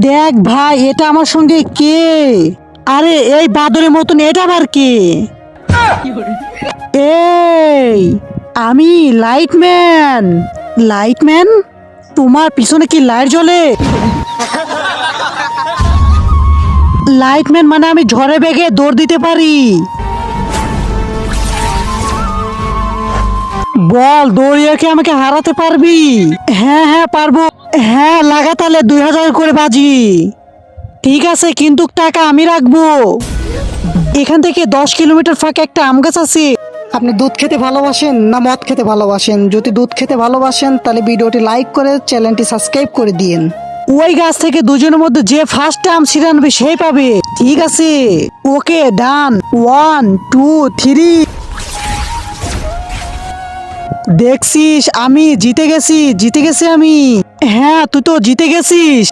দেখ ভাই, এটা আমার সঙ্গে কে? আরে এই বাদরের মতন এটা আবার কে? এই আমি লাইটম্যান। লাইটম্যান, তোমার পিছনে কি লাইট জ্বলে? লাইটম্যান মানে আমি ঝড়ে বেগে দৌড় দিতে পারি। বল, দৌড়িয়ে কি আমাকে হারাতে পারবি? হ্যাঁ হ্যাঁ পারবো। হ্যাঁ, লাগা তাহলে 2000 করে বাজি। ঠিক আছে, কিন্তু টাকা আমি রাখবো। এখান থেকে 10 কিলোমিটার ফাঁকে একটা আম গাছ আছে। আপনি দুধ খেতে ভালোবাসেন না মদ খেতে ভালোবাসেন? যদি দুধ খেতে ভালোবাসেন তাহলে ভিডিওটি লাইক করে চ্যানেলটি সাবস্ক্রাইব করে দিন। ওই গাছ থেকে দুজনের মধ্যে যে ফার্স্ট আম ছিঁড়ে আনবে সেই পাবে। ঠিক আছে, ওকে ডান। 1 2 3। দেখছিস, আমি জিতে গেছি আমি। হ্যাঁ, তুই তো জিতে গেছিস।